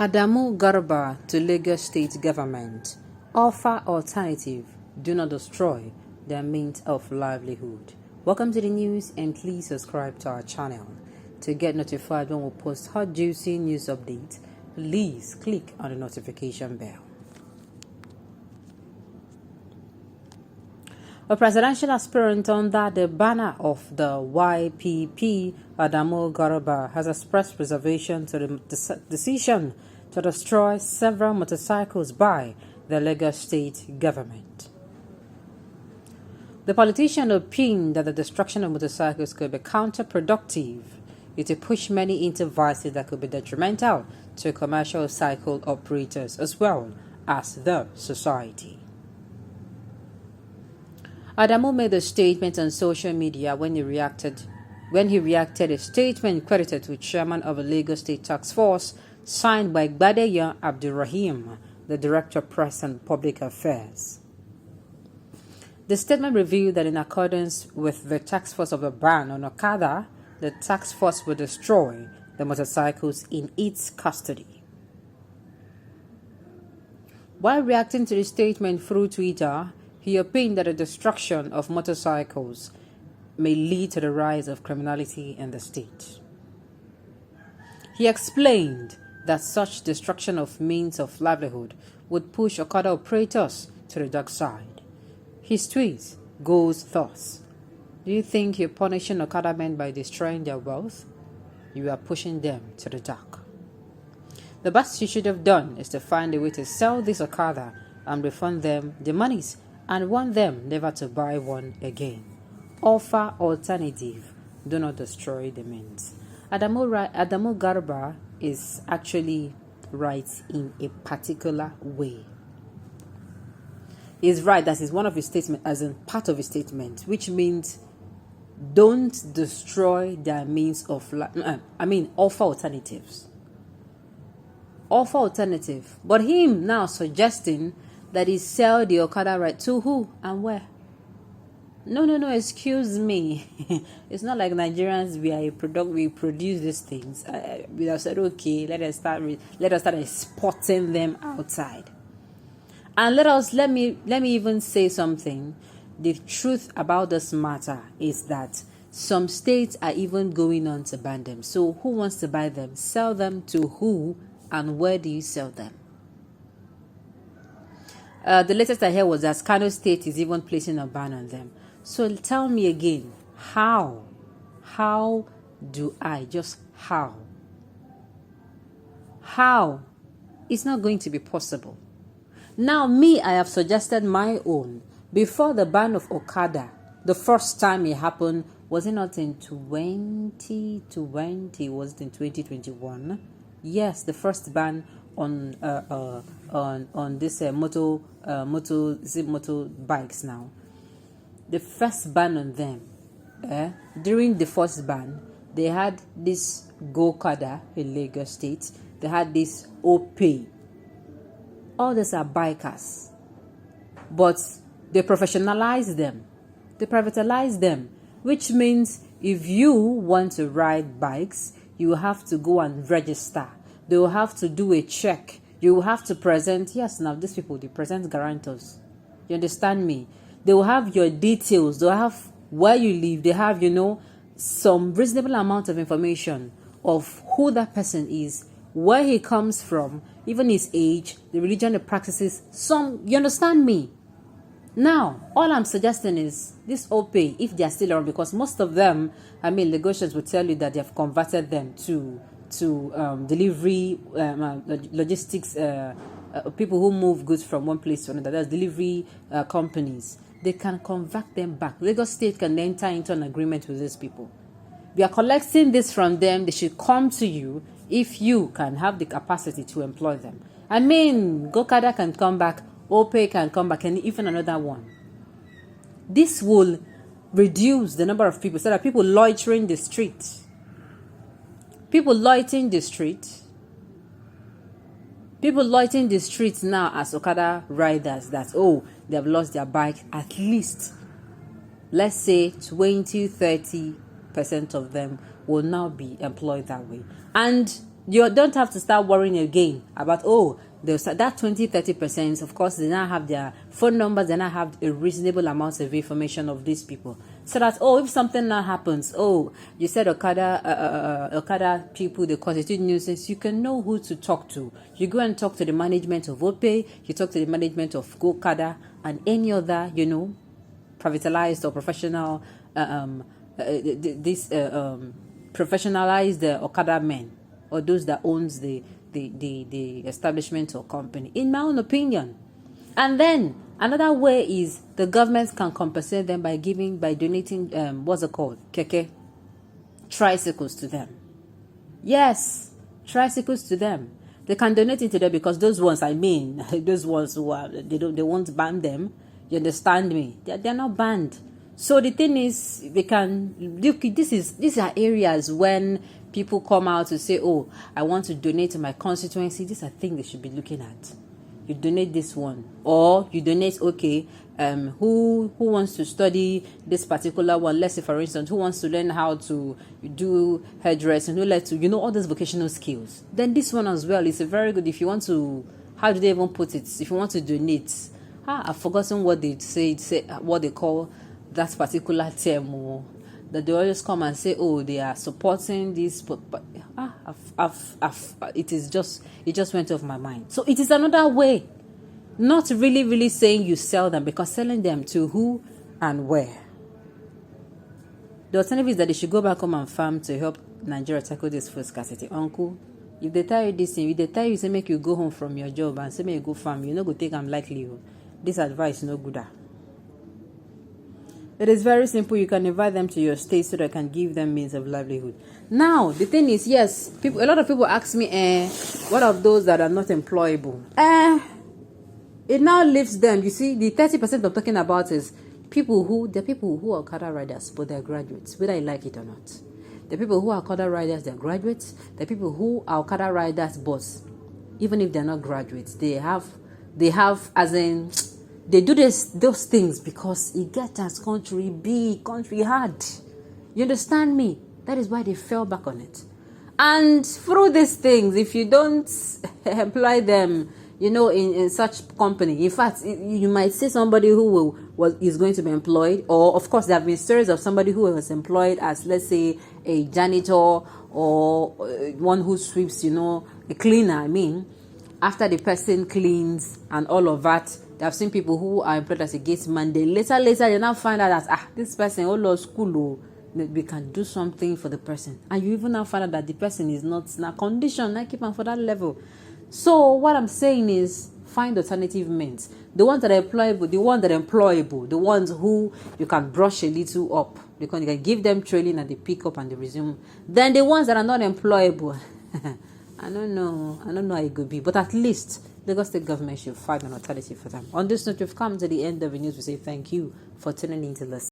Adamu Garba to Lagos State Government. Offer alternative. Do not destroy their means of livelihood. Welcome to the news and please subscribe to our channel. To get notified when we post hot juicy news updates, please click on the notification bell. A presidential aspirant under the banner of the YPP, Adamu Garba, has expressed reservation to the decision to destroy several motorcycles by the Lagos State government. The politician opined that the destruction of motorcycles could be counterproductive. It would push many into vices that could be detrimental to commercial cycle operators as well as the society. Adamu made a statement on social media when he reacted a statement credited to chairman of the Lagos State Task Force signed by Gbadeya Abdulrahim, the Director of Press and Public Affairs. The statement revealed that in accordance with the task force of the ban on Okada, the task force will destroy the motorcycles in its custody. While reacting to the statement through Twitter, he opined that the destruction of motorcycles may lead to the rise of criminality in the state. He explained that such destruction of means of livelihood would push Okada operators to the dark side. His tweet goes thus: "Do you think you're punishing Okada men by destroying their wealth? You are pushing them to the dark. The best you should have done is to find a way to sell this Okada and refund them the monies and want them never to buy one again. Offer alternative. Do not destroy the means." Adamu Garba is actually right in a particular way. He's right, that is one of his statements, as in part of his statement, which means don't destroy their means of offer alternatives. Offer alternative. But him now suggesting that he sell the Okada right to who and where? No, excuse me. It's not like Nigerians, we produce these things. We have said, okay, let us start exporting them outside. And let me even say something. The truth about this matter is that some states are even going on to ban them. So who wants to buy them? Sell them to who and where do you sell them? The latest I heard was that Kano State is even placing a ban on them. So tell me again, how? How do I? Just how? How? It's not going to be possible. Now, I have suggested my own. Before the ban of Okada, the first time it happened, was it not in 2020? Was it in 2021? Yes, the first ban on this motor bikes now. The first ban on them. During the first ban, they had this Go-Kada in Lagos State. They had this OPay. All these are bikers. But they professionalize them. They privatize them. Which means if you want to ride bikes, you have to go and register. They will have to do a check. You will have to present. Yes, now these people, they present guarantors. You understand me? They will have your details. They will have where you live. They have, some reasonable amount of information of who that person is, where he comes from, even his age, the religion he practices. You understand me? Now, all I'm suggesting is this OPay, if they are still around, because most of them, Lagosians will tell you that they have converted them to delivery, logistics, people who move goods from one place to another. That's delivery companies. They can convert them back. Lagos State can enter into an agreement with these people. We are collecting this from them. They should come to you if you can have the capacity to employ them. Go-Kada can come back, OPay can come back, and even another one. This will reduce the number of people, so that people loitering the street. People loitering the streets now as Okada riders that, they have lost their bike. At least, let's say 20-30% of them will now be employed that way. And you don't have to start worrying again about, oh, that 20-30%. Of course, they now have their phone numbers, they now have a reasonable amount of information of these people, so that, oh, if something now happens, oh, you said Okada people, they constitute nuisance, you can know who to talk to. You go and talk to the management of OPay, you talk to the management of Okada and any other, privatized or professional professionalized Okada men, or those that owns the establishment or company, in my own opinion. And then another way is the government can compensate them by donating what's it called, keke, tricycles to them. Yes, tricycles to them. They can donate it to them, because those ones, those ones who are, they won't ban them. You understand me? They're not banned. So the thing is, they can look. These are areas when people come out to say, oh, I want to donate to my constituency. These are things they should be looking at. You donate this one, or you donate, okay, who wants to study this particular one? Let's say, for instance, who wants to learn how to do hairdressing, who likes to, all those vocational skills. Then this one as well is a very good, if you want to, how do they even put it? If you want to donate, I've forgotten what they say what they call that particular term, that they always come and say, oh, they are supporting this, but it just went off my mind. So it is another way, not really saying you sell them, because selling them to who and where. The alternative is that they should go back home and farm to help Nigeria tackle this food scarcity. Uncle, if they tell you this thing, if they tell you, say make you go home from your job and say make you go farm, you go take them likely. This advice no good. It is very simple. You can invite them to your state so that I can give them means of livelihood. Now, the thing is, yes, a lot of people ask me, what of those that are not employable? It now leaves them. You see, the 30% I'm talking about is people who are Okada riders, but they're graduates, whether you like it or not. The people who are Okada riders, they're graduates. The people who are Okada riders, but even if they're not graduates, they have, as in, they do those things because it gets us country big, country hard. You understand me? That is why they fell back on it. And through these things, if you don't employ them, in such company, in fact, you might see somebody who is going to be employed, or of course, there have been stories of somebody who was employed as, let's say, a janitor or one who sweeps, a cleaner. After the person cleans and all of that, I've seen people who are employed as a gate man. They later they now find out that this person all lost school, we can do something for the person, and you even now find out that the person is not in a condition. I keep on for that level. So what I'm saying is, find alternative means. The ones that are employable, the ones who you can brush a little up, because you can give them training and they pick up and they resume. Then the ones that are not employable, I don't know how it could be, but at least Lagos State government should find an alternative for them. On this note, we've come to the end of the news. We say thank you for tuning in to listen.